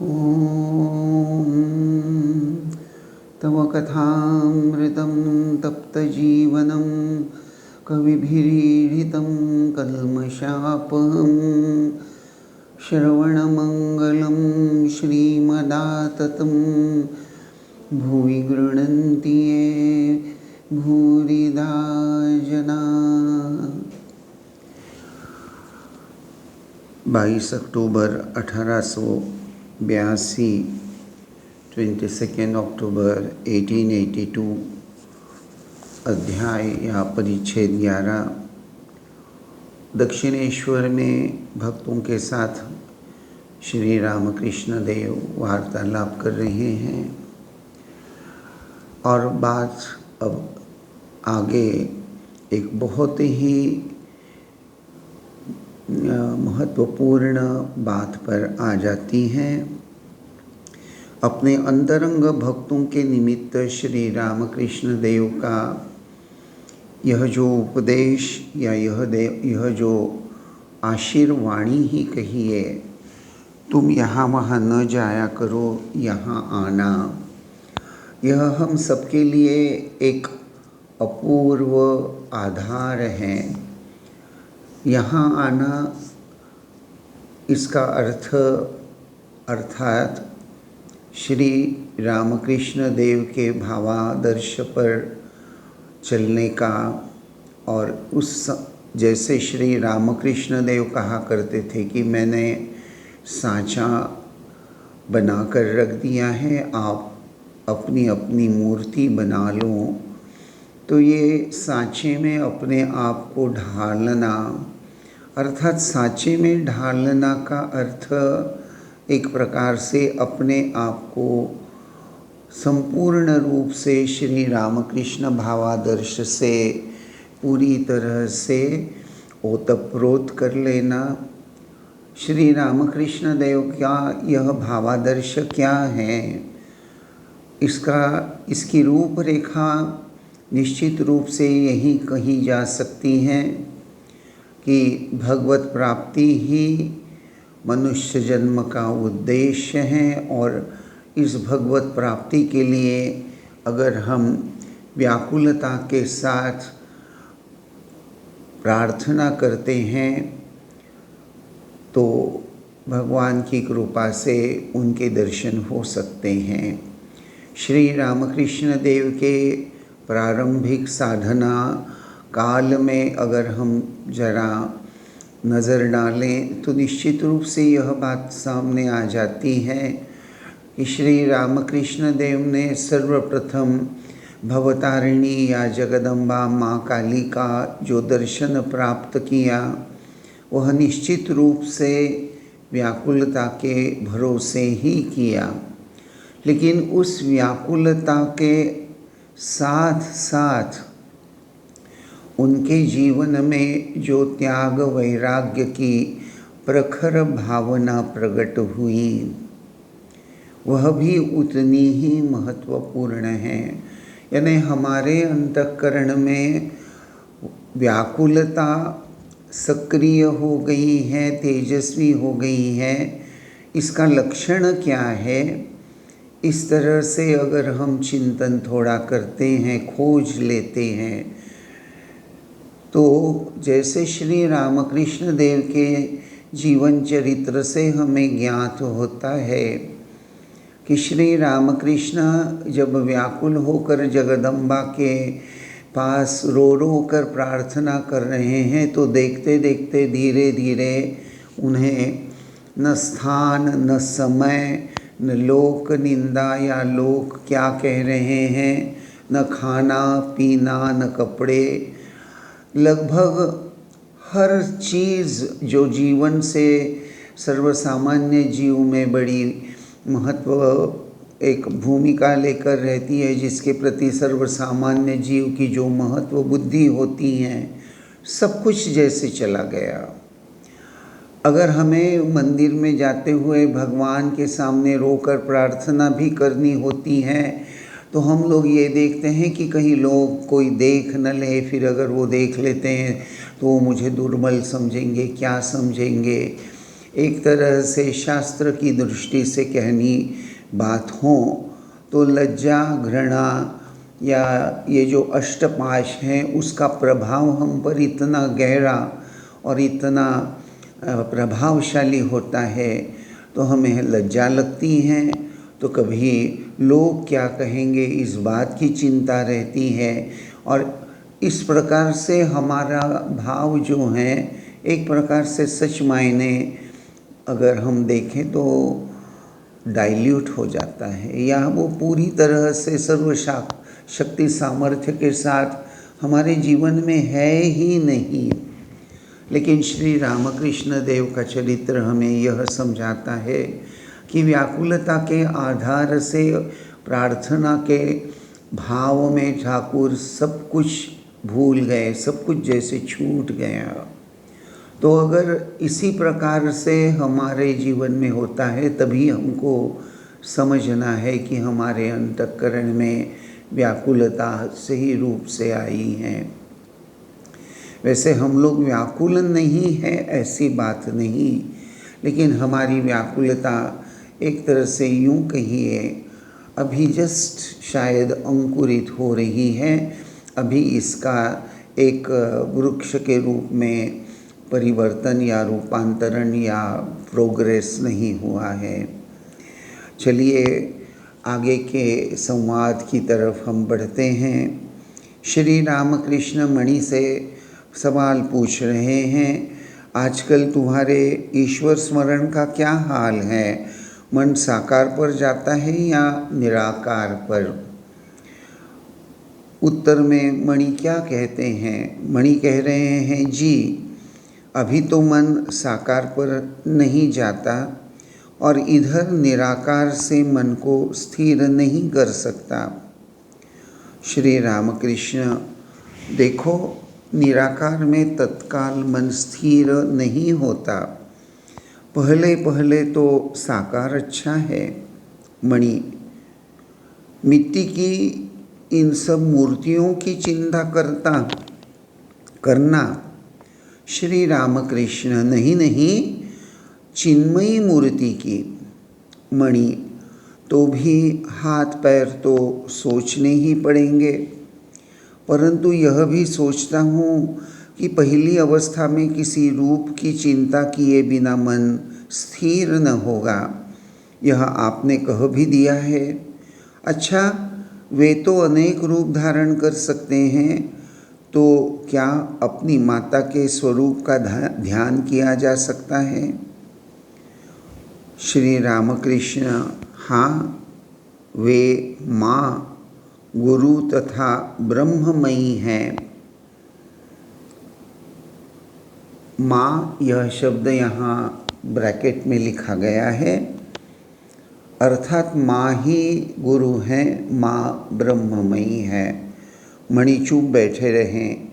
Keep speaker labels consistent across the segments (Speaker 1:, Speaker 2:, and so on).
Speaker 1: ॐ तव कथामृतं तप्तजीवनं कविभिरीडितं कल्मषापहं श्रवणमङ्गलं श्रीमदाततं भुवि गृह्णन्ति ये भूरिदा जना। 22 अक्टूबर 1882, 22 अक्टूबर 1882, अध्याय या परिच्छेद 11। दक्षिणेश्वर में भक्तों के साथ श्री रामकृष्ण देव वार्तालाप कर रहे हैं और बात अब आगे एक बहुत ही महत्वपूर्ण बात पर आ जाती हैं। अपने अंतरंग भक्तों के निमित्त श्री रामकृष्ण देव का यह जो उपदेश या यह जो आशीर्वाणी ही कहिए, तुम यहाँ वहाँ न जाया करो, यहाँ आना, यह हम सबके लिए एक अपूर्व आधार है। यहाँ आना, इसका अर्थात श्री रामकृष्ण देव के भावादर्श पर चलने का, और उस जैसे श्री रामकृष्ण देव कहा करते थे कि मैंने सांचा बनाकर रख दिया है, आप अपनी अपनी मूर्ति बना लो। तो ये सांचे में अपने आप को ढालना, अर्थात सांचे में ढालना का अर्थ एक प्रकार से अपने आप को संपूर्ण रूप से श्री रामकृष्ण भावादर्श से पूरी तरह से ओतप्रोत कर लेना। श्री रामकृष्ण देव का यह भावादर्श क्या है, इसकी रूपरेखा निश्चित रूप से यही कही जा सकती है कि भगवत प्राप्ति ही मनुष्य जन्म का उद्देश्य है, और इस भगवत प्राप्ति के लिए अगर हम व्याकुलता के साथ प्रार्थना करते हैं तो भगवान की कृपा से उनके दर्शन हो सकते हैं। श्री रामकृष्ण देव के प्रारंभिक साधना काल में अगर हम जरा नज़र डालें तो निश्चित रूप से यह बात सामने आ जाती है कि श्री रामकृष्ण देव ने सर्वप्रथम भवतारिणी या जगदम्बा माँ काली का जो दर्शन प्राप्त किया, वह निश्चित रूप से व्याकुलता के भरोसे ही किया। लेकिन उस व्याकुलता के साथ साथ उनके जीवन में जो त्याग वैराग्य की प्रखर भावना प्रकट हुई, वह भी उतनी ही महत्वपूर्ण है। यानी हमारे अंतःकरण में व्याकुलता सक्रिय हो गई है, तेजस्वी हो गई है। इसका लक्षण क्या है, इस तरह से अगर हम चिंतन थोड़ा करते हैं, खोज लेते हैं, तो जैसे श्री रामकृष्ण देव के जीवन चरित्र से हमें ज्ञात होता है कि श्री रामकृष्ण जब व्याकुल होकर जगदम्बा के पास रो रो कर प्रार्थना कर रहे हैं, तो देखते देखते धीरे धीरे उन्हें न स्थान, न समय, न लोक निंदा या लोग क्या कह रहे हैं, न खाना पीना, न कपड़े, लगभग हर चीज़ जो जीवन से सर्वसामान्य जीव में बड़ी महत्व एक भूमिका लेकर रहती है, जिसके प्रति सर्वसामान्य जीव की जो महत्व बुद्धि होती हैं, सब कुछ जैसे चला गया। अगर हमें मंदिर में जाते हुए भगवान के सामने रोकर प्रार्थना भी करनी होती है, तो हम लोग ये देखते हैं कि कहीं लोग कोई देख न ले, फिर अगर वो देख लेते हैं तो वो मुझे दुर्बल समझेंगे, क्या समझेंगे। एक तरह से शास्त्र की दृष्टि से कहनी बात हो तो लज्जा, घृणा या ये जो अष्टपाश हैं उसका प्रभाव हम पर इतना गहरा और इतना प्रभावशाली होता है तो हमें लज्जा लगती है, तो कभी लोग क्या कहेंगे इस बात की चिंता रहती है। और इस प्रकार से हमारा भाव जो है एक प्रकार से सच मायने अगर हम देखें तो डाइल्यूट हो जाता है, या वो पूरी तरह से सर्वशक्ति सामर्थ्य के साथ हमारे जीवन में है ही नहीं। लेकिन श्री रामकृष्ण देव का चरित्र हमें यह समझाता है कि व्याकुलता के आधार से प्रार्थना के भाव में ठाकुर सब कुछ भूल गए, सब कुछ जैसे छूट गया। तो अगर इसी प्रकार से हमारे जीवन में होता है तभी हमको समझना है कि हमारे अंतःकरण में व्याकुलता सही रूप से आई है। वैसे हम लोग व्याकुल नहीं है ऐसी बात नहीं, लेकिन हमारी व्याकुलता एक तरह से यूँ कहिए अभी जस्ट शायद अंकुरित हो रही है, अभी इसका एक वृक्ष के रूप में परिवर्तन या रूपांतरण या प्रोग्रेस नहीं हुआ है। चलिए आगे के संवाद की तरफ हम बढ़ते हैं। श्री रामकृष्ण मणि से सवाल पूछ रहे हैं, आजकल तुम्हारे ईश्वर स्मरण का क्या हाल है? मन साकार पर जाता है या निराकार पर? उत्तर में मणि क्या कहते हैं? मणि कह रहे हैं, जी अभी तो मन साकार पर नहीं जाता और इधर निराकार से मन को स्थिर नहीं कर सकता। श्री रामकृष्ण, देखो निराकार में तत्काल मन स्थिर नहीं होता, पहले पहले तो साकार अच्छा है। मणि, मिट्टी की इन सब मूर्तियों की चिंता करना। श्री रामकृष्ण, नहीं नहीं, चिन्मयी मूर्ति की। मणि, तो भी हाथ पैर तो सोचने ही पड़ेंगे, परंतु यह भी सोचता हूँ कि पहली अवस्था में किसी रूप की चिंता किए बिना मन स्थिर न होगा, यह आपने कह भी दिया है। अच्छा, वे तो अनेक रूप धारण कर सकते हैं, तो क्या अपनी माता के स्वरूप का ध्यान किया जा सकता है? श्री रामकृष्ण, हाँ, वे माँ, गुरु तथा ब्रह्ममयी हैं। माँ, यह शब्द यहाँ ब्रैकेट में लिखा गया है, अर्थात माँ ही गुरु हैं, माँ ब्रह्ममयी है। मणि चुप बैठे रहें।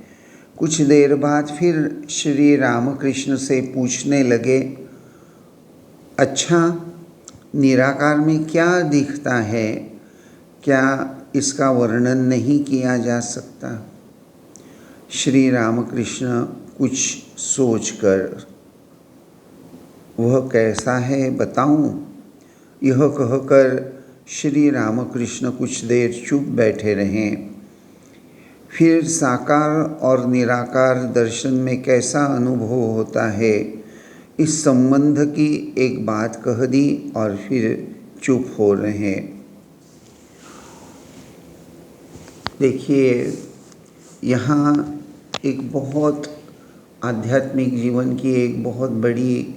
Speaker 1: कुछ देर बाद फिर श्री रामकृष्ण से पूछने लगे, अच्छा, निराकार में क्या दिखता है? क्या इसका वर्णन नहीं किया जा सकता? श्री रामकृष्ण कुछ सोचकर, वह कैसा है बताऊं? यह कहकर श्री रामकृष्ण कुछ देर चुप बैठे रहें। फिर साकार और निराकार दर्शन में कैसा अनुभव होता है इस संबंध की एक बात कह दी और फिर चुप हो रहे। देखिए, यहाँ एक बहुत आध्यात्मिक जीवन की एक बहुत बड़ी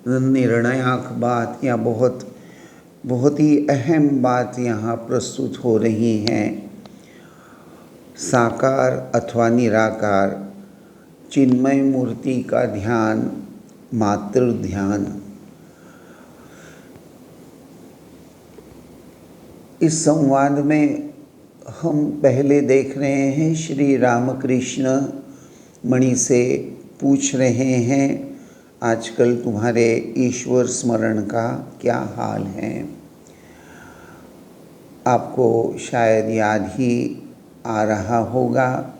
Speaker 1: निर्णायक बात या बहुत ही अहम बात यहाँ प्रस्तुत हो रही है। साकार अथवा निराकार, चिन्मय मूर्ति का ध्यान, मात्र ध्यान। इस संवाद में हम पहले देख रहे हैं श्री रामकृष्ण मणि से पूछ रहे हैं, आजकल तुम्हारे ईश्वर स्मरण का क्या हाल है? आपको शायद याद ही आ रहा होगा,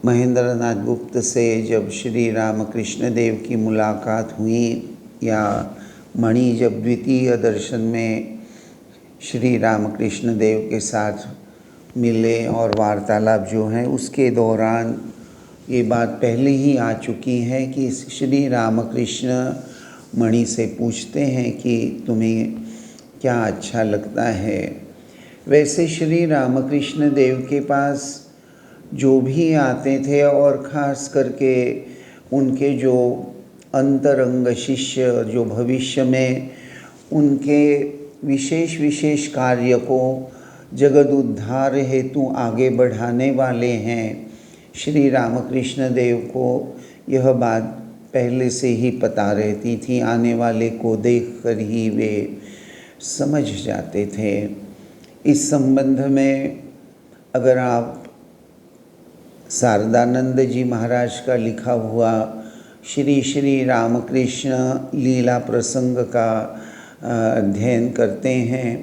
Speaker 1: महेंद्रनाथ गुप्त से जब श्री रामकृष्ण देव की मुलाकात हुई, या मणि जब द्वितीय दर्शन में श्री रामकृष्ण देव के साथ मिले और वार्तालाप जो है उसके दौरान ये बात पहले ही आ चुकी है कि श्री रामकृष्ण मणि से पूछते हैं कि तुम्हें क्या अच्छा लगता है। वैसे श्री रामकृष्ण देव के पास जो भी आते थे और ख़ास करके उनके जो अंतरंग शिष्य जो भविष्य में उनके विशेष विशेष कार्य को जगत उद्धार हेतु आगे बढ़ाने वाले हैं, श्री रामकृष्ण देव को यह बात पहले से ही पता रहती थी। आने वाले को देखकर ही वे समझ जाते थे। इस संबंध में अगर आप शारदानंद जी महाराज का लिखा हुआ श्री श्री रामकृष्ण लीला प्रसंग का अध्ययन करते हैं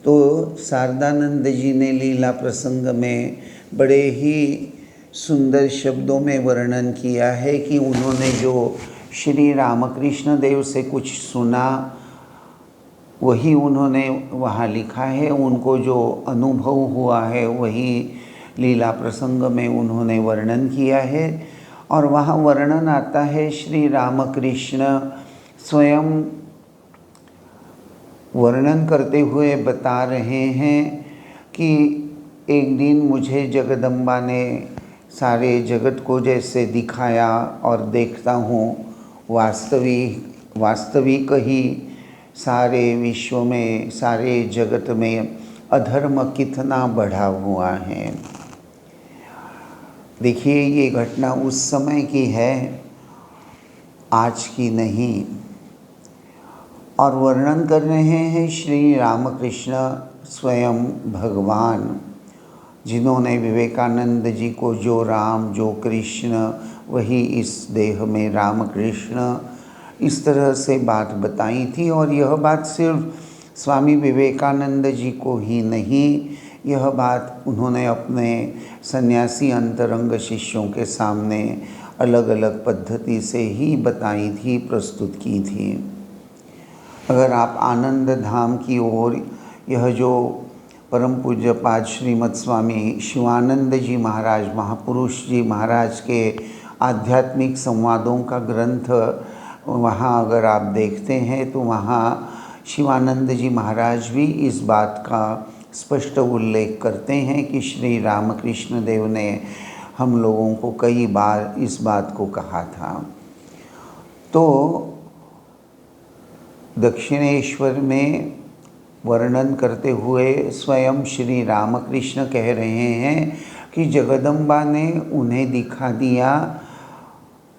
Speaker 1: तो शारदानंद जी ने लीला प्रसंग में बड़े ही सुंदर शब्दों में वर्णन किया है कि उन्होंने जो श्री रामकृष्ण देव से कुछ सुना वही उन्होंने वहाँ लिखा है। उनको जो अनुभव हुआ है वही लीला प्रसंग में उन्होंने वर्णन किया है। और वहाँ वर्णन आता है, श्री रामकृष्ण स्वयं वर्णन करते हुए बता रहे हैं कि एक दिन मुझे जगदम्बा ने सारे जगत को जैसे दिखाया और देखता हूँ वास्तविक ही सारे विश्व में सारे जगत में अधर्म कितना बढ़ा हुआ है। देखिए ये घटना उस समय की है, आज की नहीं। और वर्णन कर रहे हैं श्री रामकृष्ण स्वयं भगवान, जिन्होंने विवेकानंद जी को जो राम जो कृष्ण वही इस देह में रामकृष्ण इस तरह से बात बताई थी। और यह बात सिर्फ स्वामी विवेकानंद जी को ही नहीं, यह बात उन्होंने अपने सन्यासी अंतरंग शिष्यों के सामने अलग अलग पद्धति से ही बताई थी, प्रस्तुत की थी। अगर आप आनंद धाम की ओर, यह जो परम पूज्यपाद श्रीमद स्वामी शिवानंद जी महाराज महापुरुष जी महाराज के आध्यात्मिक संवादों का ग्रंथ, वहाँ अगर आप देखते हैं तो वहाँ शिवानंद जी महाराज भी इस बात का स्पष्ट उल्लेख करते हैं कि श्री रामकृष्ण देव ने हम लोगों को कई बार इस बात को कहा था। तो दक्षिणेश्वर में वर्णन करते हुए स्वयं श्री रामकृष्ण कह रहे हैं कि जगदम्बा ने उन्हें दिखा दिया।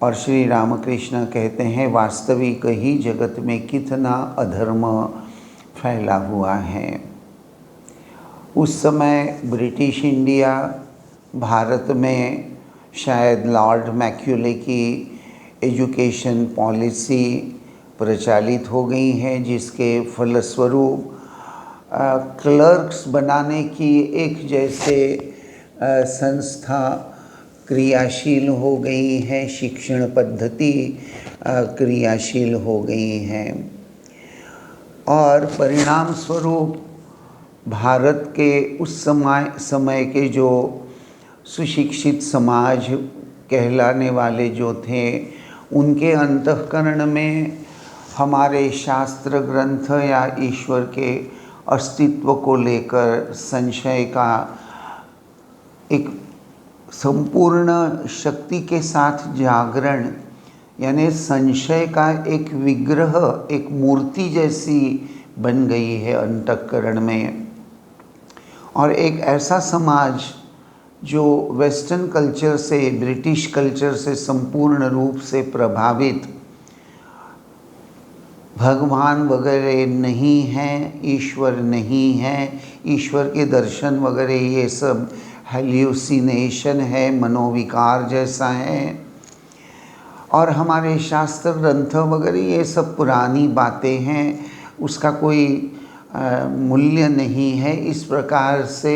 Speaker 1: और श्री रामकृष्ण कहते हैं वास्तविक ही जगत में कितना अधर्म फैला हुआ है। उस समय ब्रिटिश इंडिया भारत में शायद लॉर्ड मैक्यूले की एजुकेशन पॉलिसी प्रचलित हो गई है, जिसके फलस्वरूप क्लर्क्स बनाने की एक जैसे संस्था क्रियाशील हो गई है, शिक्षण पद्धति क्रियाशील हो गई है। और परिणाम स्वरूप भारत के उस समय के जो सुशिक्षित समाज कहलाने वाले जो थे, उनके अंतःकरण में हमारे शास्त्र ग्रंथ या ईश्वर के अस्तित्व को लेकर संशय का एक संपूर्ण शक्ति के साथ जागरण, यानी संशय का एक विग्रह, एक मूर्ति जैसी बन गई है अंतःकरण में। और एक ऐसा समाज जो वेस्टर्न कल्चर से, ब्रिटिश कल्चर से संपूर्ण रूप से प्रभावित, भगवान वगैरह नहीं है, ईश्वर नहीं है, ईश्वर के दर्शन वगैरह ये सब हेल्यूसिनेशन है, मनोविकार जैसा है। और हमारे शास्त्र ग्रंथ वगैरह ये सब पुरानी बातें हैं, उसका कोई मूल्य नहीं है। इस प्रकार से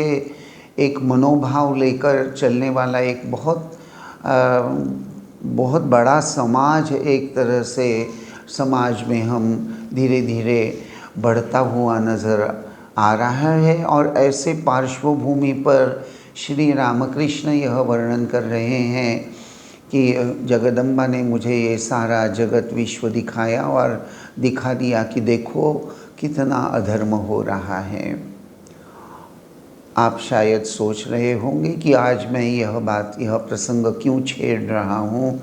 Speaker 1: एक मनोभाव लेकर चलने वाला एक बहुत बहुत बड़ा समाज एक तरह से समाज में हम धीरे धीरे बढ़ता हुआ नज़र आ रहा है। और ऐसे पार्श्वभूमि पर श्री रामकृष्ण यह वर्णन कर रहे हैं कि जगदम्बा ने मुझे ये सारा जगत विश्व दिखाया और दिखा दिया कि देखो कितना अधर्म हो रहा है। आप शायद सोच रहे होंगे कि आज मैं यह प्रसंग क्यों छेड़ रहा हूँ।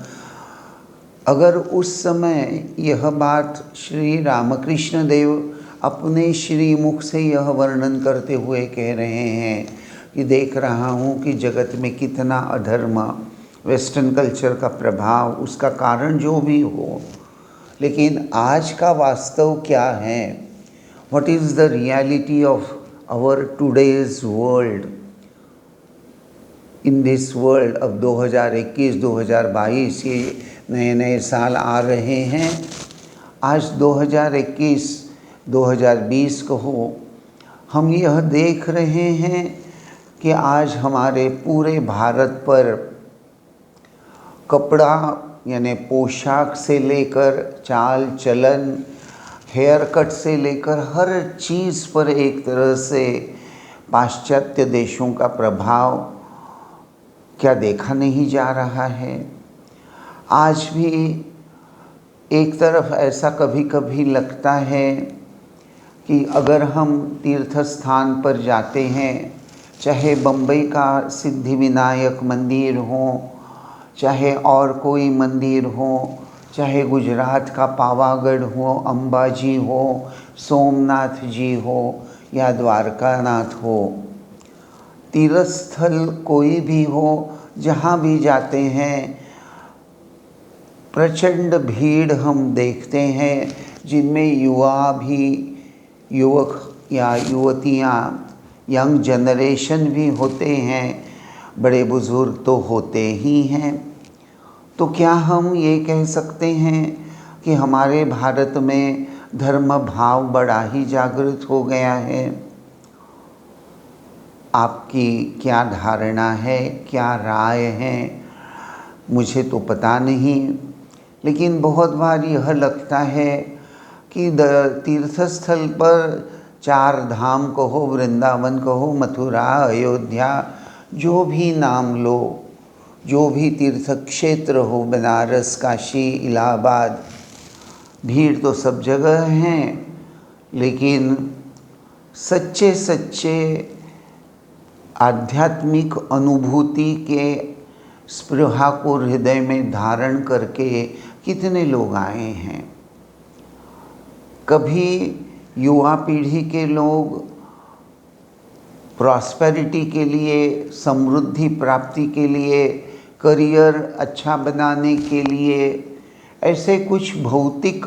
Speaker 1: अगर उस समय यह बात श्री रामकृष्ण देव अपने श्रीमुख से यह वर्णन करते हुए कह रहे हैं कि देख रहा हूँ कि जगत में कितना अधर्म, वेस्टर्न कल्चर का प्रभाव, उसका कारण जो भी हो, लेकिन आज का वास्तव क्या है, what is the reality of our today's world, in this world. अब 2021-2022 ये नए नए साल आ रहे हैं। आज 2021-2020 को हम यह देख रहे हैं कि आज हमारे पूरे भारत पर कपड़ा यानी पोशाक से लेकर चाल चलन, हेयर कट से लेकर हर चीज़ पर एक तरह से पाश्चात्य देशों का प्रभाव क्या देखा नहीं जा रहा है। आज भी एक तरफ ऐसा कभी कभी लगता है कि अगर हम तीर्थ स्थान पर जाते हैं, चाहे बम्बई का सिद्धि विनायक मंदिर हो, चाहे और कोई मंदिर हो, चाहे गुजरात का पावागढ़ हो, अंबाजी हो, सोमनाथ जी हो या द्वारकानाथ हो, तीर्थ स्थल कोई भी हो, जहाँ भी जाते हैं प्रचंड भीड़ हम देखते हैं, जिनमें युवक या युवतियाँ, यंग जनरेशन भी होते हैं, बड़े बुज़ुर्ग तो होते ही हैं। तो क्या हम ये कह सकते हैं कि हमारे भारत में धर्म भाव बड़ा ही जागृत हो गया है? आपकी क्या धारणा है, क्या राय है, मुझे तो पता नहीं, लेकिन बहुत बार यह लगता है कि तीर्थ स्थल पर चार धाम कहो, वृंदावन कहो, मथुरा, अयोध्या, जो भी नाम लो, जो भी तीर्थ क्षेत्र हो, बनारस, काशी, इलाहाबाद, भीड़ तो सब जगह हैं, लेकिन सच्चे सच्चे आध्यात्मिक अनुभूति के स्पृहा को हृदय में धारण करके कितने लोग आए हैं। कभी युवा पीढ़ी के लोग प्रॉस्पेरिटी के लिए, समृद्धि प्राप्ति के लिए, करियर अच्छा बनाने के लिए, ऐसे कुछ भौतिक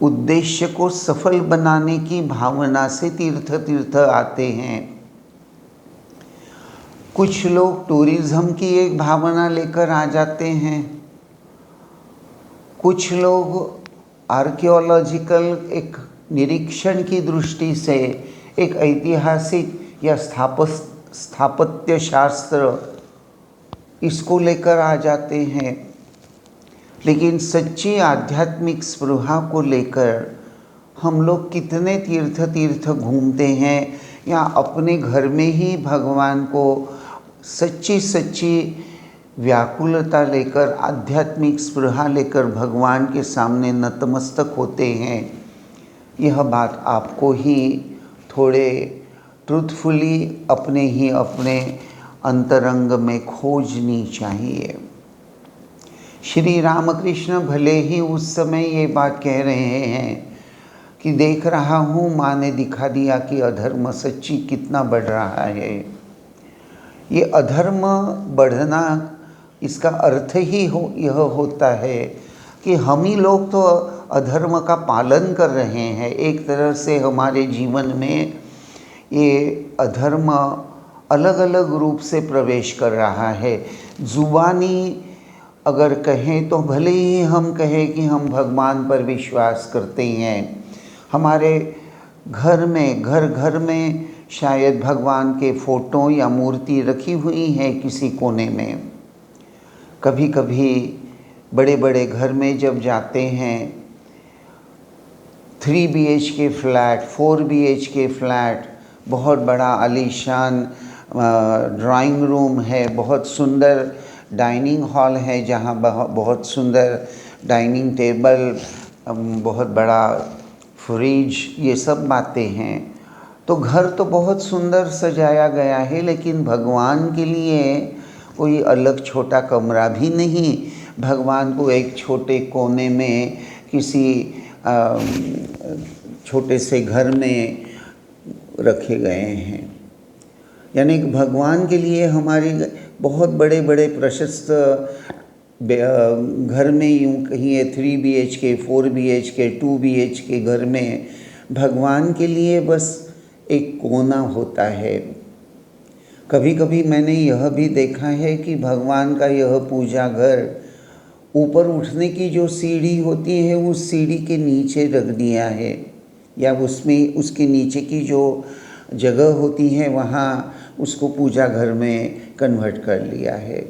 Speaker 1: उद्देश्य को सफल बनाने की भावना से तीर्थ आते हैं। कुछ लोग टूरिज्म की एक भावना लेकर आ जाते हैं, कुछ लोग आर्कियोलॉजिकल एक निरीक्षण की दृष्टि से, एक ऐतिहासिक या स्थापत्य शास्त्र, इसको लेकर आ जाते हैं। लेकिन सच्ची आध्यात्मिक स्पृहा को लेकर हम लोग कितने तीर्थ घूमते हैं, या अपने घर में ही भगवान को सच्ची व्याकुलता लेकर, आध्यात्मिक स्पृहा लेकर भगवान के सामने नतमस्तक होते हैं। यह बात आपको ही थोड़े ट्रूथफुली अपने अंतरंग में खोजनी चाहिए। श्री रामकृष्ण भले ही उस समय ये बात कह रहे हैं कि देख रहा हूँ, माँ ने दिखा दिया कि अधर्म सच्ची कितना बढ़ रहा है। ये अधर्म बढ़ना, इसका अर्थ ही यह होता है कि हम ही लोग तो अधर्म का पालन कर रहे हैं। एक तरह से हमारे जीवन में ये अधर्म अलग अलग रूप से प्रवेश कर रहा है। जुबानी अगर कहें तो भले ही हम कहें कि हम भगवान पर विश्वास करते हैं, हमारे घर में शायद भगवान के फ़ोटो या मूर्ति रखी हुई है किसी कोने में, कभी कभी बड़े बड़े घर में जब जाते हैं, 3 BHK फ्लैट, 4 BHK फ्लैट, बहुत बड़ा आलीशान ड्राइंग रूम है, बहुत सुंदर डाइनिंग हॉल है जहाँ बहुत सुंदर डाइनिंग टेबल, बहुत बड़ा फ्रिज, ये सब बातें हैं। तो घर तो बहुत सुंदर सजाया गया है, लेकिन भगवान के लिए कोई अलग छोटा कमरा भी नहीं। भगवान को एक छोटे कोने में किसी छोटे से घर में रखे गए हैं। यानी कि भगवान के लिए हमारे बहुत बड़े बड़े प्रशस्त घर में, यूँ कहिए 3 BHK, 4 BHK, 2 BHK घर में भगवान के लिए बस एक कोना होता है। कभी कभी मैंने यह भी देखा है कि भगवान का यह पूजा घर ऊपर उठने की जो सीढ़ी होती है उस सीढ़ी के नीचे रख दिया है, या उसमें उसके नीचे की जो जगह होती है वहाँ उसको पूजा घर में कन्वर्ट कर लिया है।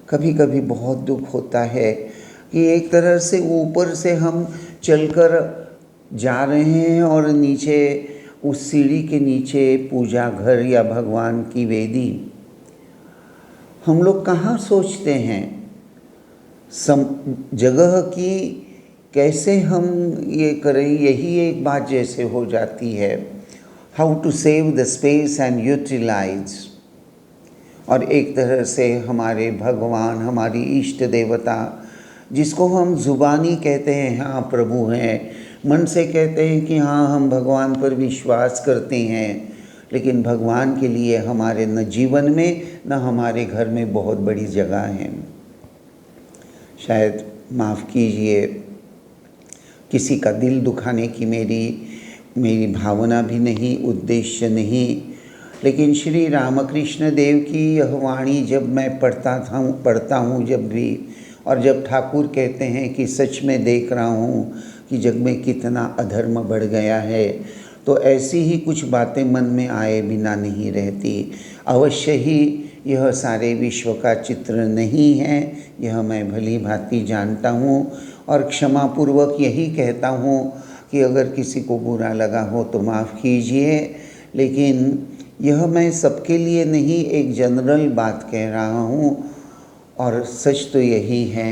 Speaker 1: कभी कभी बहुत दुख होता है कि एक तरह से ऊपर से हम चलकर जा रहे हैं और नीचे उस सीढ़ी के नीचे पूजा घर या भगवान की वेदी। हम लोग कहाँ सोचते हैं जगह की कैसे हम ये करें, यही एक बात जैसे हो जाती है। How to save the space and utilise. और एक तरह से हमारे भगवान, हमारी इष्ट देवता, जिसको हम ज़ुबानी कहते हैं हाँ प्रभु हैं, मन से कहते हैं कि हाँ हम भगवान पर विश्वास करते हैं, लेकिन भगवान के लिए हमारे न जीवन में न हमारे घर में बहुत बड़ी जगह है। शायद माफ़ कीजिए, किसी का दिल दुखाने की मेरी भावना भी नहीं, उद्देश्य नहीं, लेकिन श्री रामकृष्ण देव की यह वाणी जब मैं पढ़ता हूँ जब भी, और जब ठाकुर कहते हैं कि सच में देख रहा हूँ कि जग में कितना अधर्म बढ़ गया है, तो ऐसी ही कुछ बातें मन में आए बिना नहीं रहती। अवश्य ही यह सारे विश्व का चित्र नहीं है, यह मैं भली भांति जानता हूँ, और क्षमापूर्वक यही कहता हूँ कि अगर किसी को बुरा लगा हो तो माफ़ कीजिए, लेकिन यह मैं सबके लिए नहीं, एक जनरल बात कह रहा हूँ। और सच तो यही है,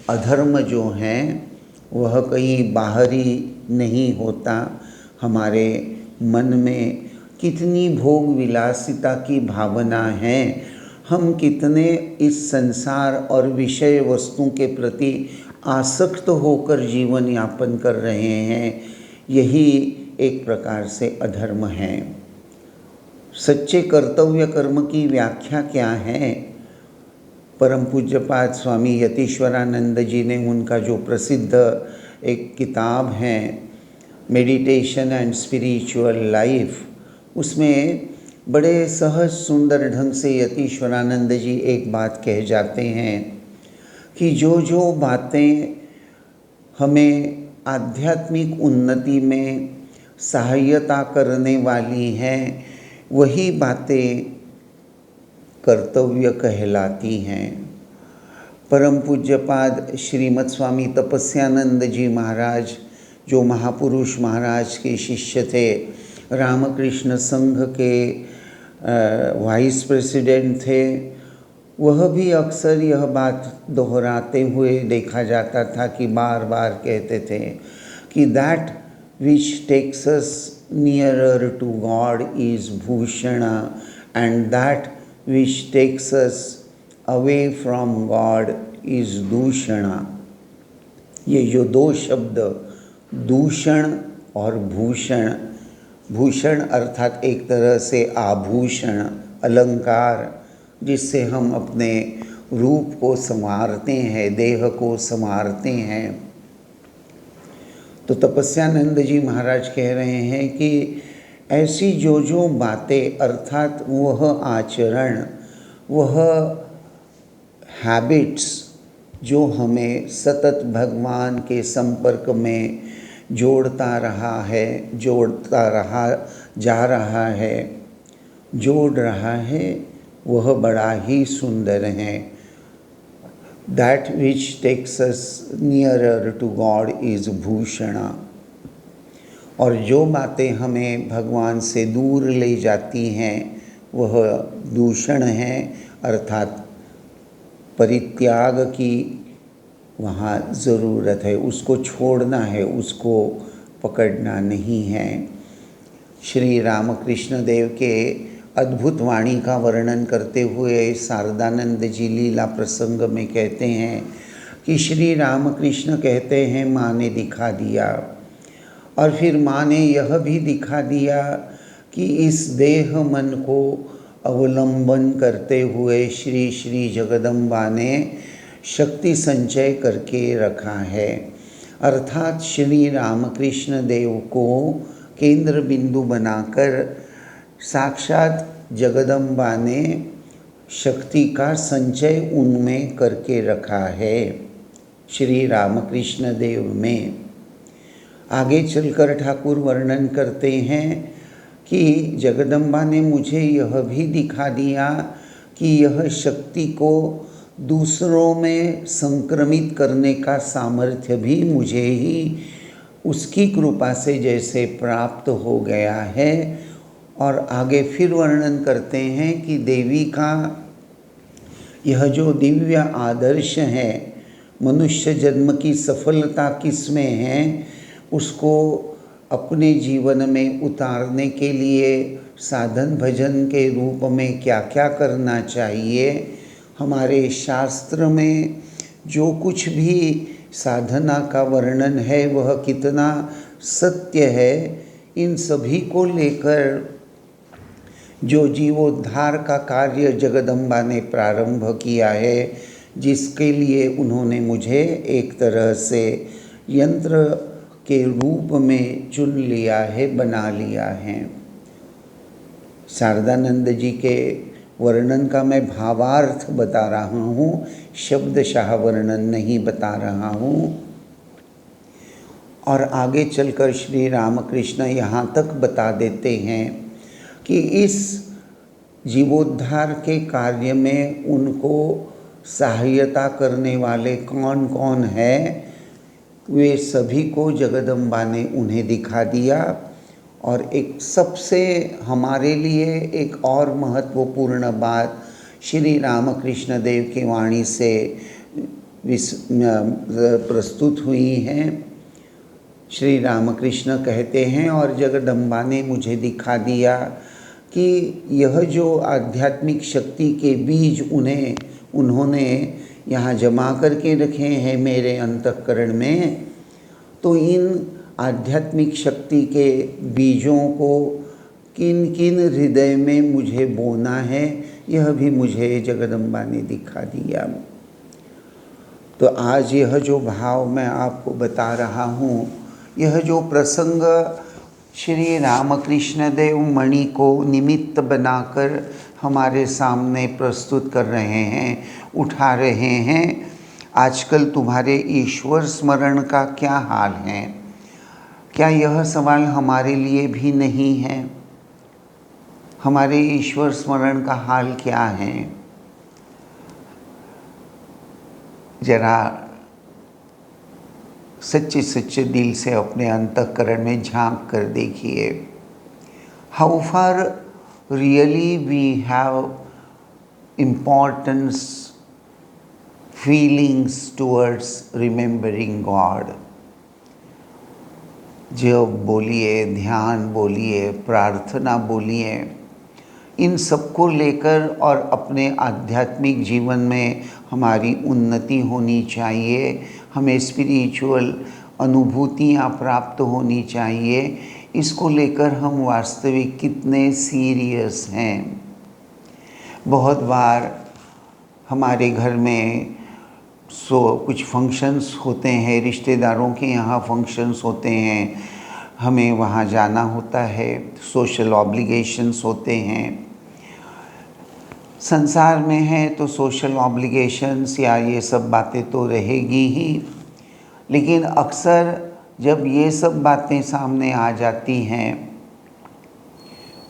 Speaker 1: अधर्म जो है वह कहीं बाहरी नहीं होता, हमारे मन में कितनी भोग विलासिता की भावना है, हम कितने इस संसार और विषय वस्तु के प्रति आसक्त होकर जीवन यापन कर रहे हैं, यही एक प्रकार से अधर्म है। सच्चे कर्तव्य कर्म की व्याख्या क्या है? परम पूज्यपाद स्वामी यतीश्वरानंद जी ने उनका जो प्रसिद्ध एक किताब है मेडिटेशन एंड स्पिरिचुअल लाइफ, उसमें बड़े सहज सुंदर ढंग से यतीश्वरानंद जी एक बात कह जाते हैं कि जो जो बातें हमें आध्यात्मिक उन्नति में सहायता करने वाली हैं, वही बातें कर्तव्य कहलाती हैं। परम पूज्यपाद श्रीमद स्वामी तपस्यानंद जी महाराज, जो महापुरुष महाराज के शिष्य थे, रामकृष्ण संघ के वाइस प्रेसिडेंट थे, वह भी अक्सर यह बात दोहराते हुए देखा जाता था कि बार बार कहते थे कि that which takes us nearer to God is भूषण and that which takes us away from God is दूषण। ये जो दो शब्द दूषण और भूषण, भूषण अर्थात एक तरह से आभूषण, अलंकार, जिससे हम अपने रूप को संवारते हैं, देह को संवारते हैं। तो तपस्यानंद जी महाराज कह रहे हैं कि ऐसी जो जो बातें, अर्थात वह आचरण, वह हैबिट्स जो हमें सतत भगवान के संपर्क में जोड़ता जोड़ रहा है, वह बड़ा ही सुंदर है। That which takes us nearer to God is Bhushana. और जो बातें हमें भगवान से दूर ले जाती हैं वह दूषण है, अर्थात परित्याग की वहाँ ज़रूरत है, उसको छोड़ना है, उसको पकड़ना नहीं है। श्री रामकृष्ण देव के अद्भुत वाणी का वर्णन करते हुए शारदानंद जी लीला प्रसंग में कहते हैं कि श्री रामकृष्ण कहते हैं माँ ने दिखा दिया, और फिर माँ ने यह भी दिखा दिया कि इस देह मन को अवलंबन करते हुए श्री श्री जगदम्बा ने शक्ति संचय करके रखा है। अर्थात श्री रामकृष्ण देव को केंद्र बिंदु बनाकर साक्षात जगदम्बा ने शक्ति का संचय उनमें करके रखा है, श्री रामकृष्ण देव में। आगे चलकर ठाकुर वर्णन करते हैं कि जगदम्बा ने मुझे यह भी दिखा दिया कि यह शक्ति को दूसरों में संक्रमित करने का सामर्थ्य भी मुझे ही उसकी कृपा से जैसे प्राप्त हो गया है। और आगे फिर वर्णन करते हैं कि देवी का यह जो दिव्य आदर्श है, मनुष्य जन्म की सफलता किसमें है, उसको अपने जीवन में उतारने के लिए साधन भजन के रूप में क्या क्या करना चाहिए। हमारे शास्त्र में जो कुछ भी साधना का वर्णन है वह कितना सत्य है, इन सभी को लेकर जो जीवोद्धार का कार्य जगदम्बा ने प्रारंभ किया है, जिसके लिए उन्होंने मुझे एक तरह से यंत्र के रूप में चुन लिया है, बना लिया है। शारदानंद जी के वर्णन का मैं भावार्थ बता रहा हूँ, शब्दशाह वर्णन नहीं बता रहा हूँ। और आगे चलकर श्री रामकृष्ण यहाँ तक बता देते हैं कि इस जीवोद्धार के कार्य में उनको सहायता करने वाले कौन कौन है, वे सभी को जगदम्बा ने उन्हें दिखा दिया। और एक सबसे हमारे लिए एक और महत्वपूर्ण बात श्री रामकृष्ण देव की वाणी से प्रस्तुत हुई है। श्री रामकृष्ण कहते हैं, और जगदम्बा ने मुझे दिखा दिया कि यह जो आध्यात्मिक शक्ति के बीज उन्होंने यहाँ जमा करके रखे हैं मेरे अंतःकरण में, तो इन आध्यात्मिक शक्ति के बीजों को किन किन हृदय में मुझे बोना है, यह भी मुझे जगदम्बा ने दिखा दिया। तो आज यह जो भाव मैं आपको बता रहा हूँ, यह जो प्रसंग श्री रामकृष्ण देव मणि को निमित्त बनाकर हमारे सामने प्रस्तुत कर रहे हैं, उठा रहे हैं, आजकल तुम्हारे ईश्वर स्मरण का क्या हाल है? क्या यह सवाल हमारे लिए भी नहीं है? हमारे ईश्वर स्मरण का हाल क्या है? जरा सच्चे सच्चे दिल से अपने अंतःकरण में झांक कर देखिए। How far really we have importance feelings towards remembering God. जप बोलिए, ध्यान बोलिए, प्रार्थना बोलिए, इन सबको लेकर और अपने आध्यात्मिक जीवन में हमारी उन्नति होनी चाहिए, हमें स्पिरिचुअल अनुभूतियाँ प्राप्त होनी चाहिए। इसको लेकर हम वास्तविक कितने सीरियस हैं। बहुत बार हमारे घर में कुछ फंक्शंस होते हैं, रिश्तेदारों के यहाँ फंक्शंस होते हैं, हमें वहाँ जाना होता है, सोशल ऑब्लिगेशंस होते हैं। संसार में है तो सोशल ऑब्लिगेशंस या ये सब बातें तो रहेगी ही, लेकिन अक्सर जब ये सब बातें सामने आ जाती हैं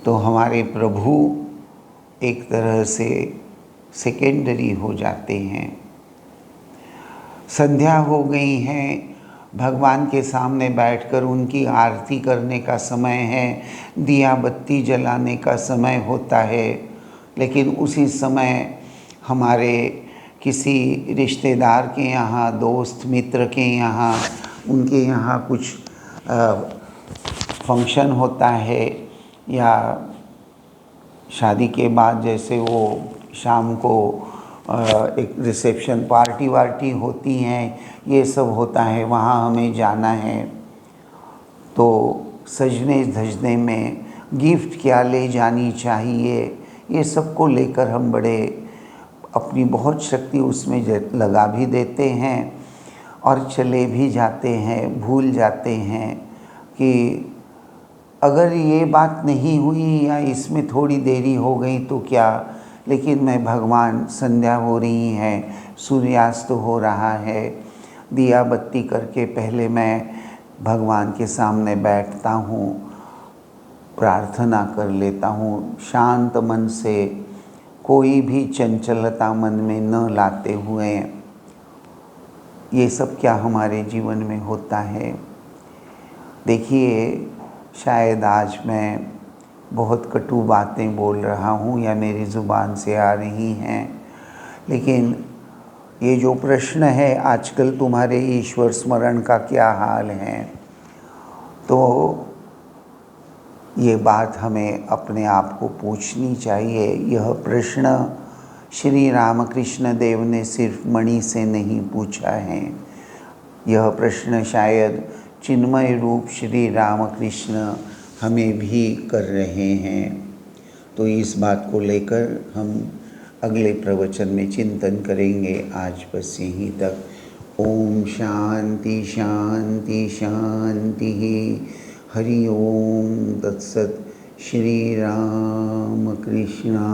Speaker 1: तो हमारे प्रभु एक तरह से सेकेंडरी हो जाते हैं। संध्या हो गई है, भगवान के सामने बैठकर उनकी आरती करने का समय है, दिया बत्ती जलाने का समय होता है। लेकिन उसी समय हमारे किसी रिश्तेदार के यहाँ, दोस्त मित्र के यहाँ, उनके यहाँ कुछ फंक्शन होता है, या शादी के बाद जैसे वो शाम को एक रिसेप्शन पार्टी वार्टी होती हैं, ये सब होता है, वहाँ हमें जाना है। तो सजने धजने में गिफ्ट क्या ले जानी चाहिए, ये सब को लेकर हम बड़े अपनी बहुत शक्ति उसमें लगा भी देते हैं और चले भी जाते हैं, भूल जाते हैं कि अगर ये बात नहीं हुई या इसमें थोड़ी देरी हो गई तो क्या, लेकिन मैं भगवान, संध्या हो रही है, सूर्यास्त हो रहा है, दिया बत्ती करके पहले मैं भगवान के सामने बैठता हूँ, प्रार्थना कर लेता हूँ शांत मन से, कोई भी चंचलता मन में न लाते हुए। ये सब क्या हमारे जीवन में होता है। देखिए, शायद आज मैं बहुत कटु बातें बोल रहा हूँ या मेरी ज़ुबान से आ रही हैं, लेकिन ये जो प्रश्न है आजकल तुम्हारे ईश्वर स्मरण का क्या हाल है, तो ये बात हमें अपने आप को पूछनी चाहिए। यह प्रश्न श्री रामकृष्ण देव ने सिर्फ मणि से नहीं पूछा है, यह प्रश्न शायद चिन्मय रूप श्री रामकृष्ण हमें भी कर रहे हैं। तो इस बात को लेकर हम अगले प्रवचन में चिंतन करेंगे। आज बस यहीं तक। ओम शांति शांति शांति। हरि ओम तत्सत। श्री राम कृष्णार्पणमस्तु।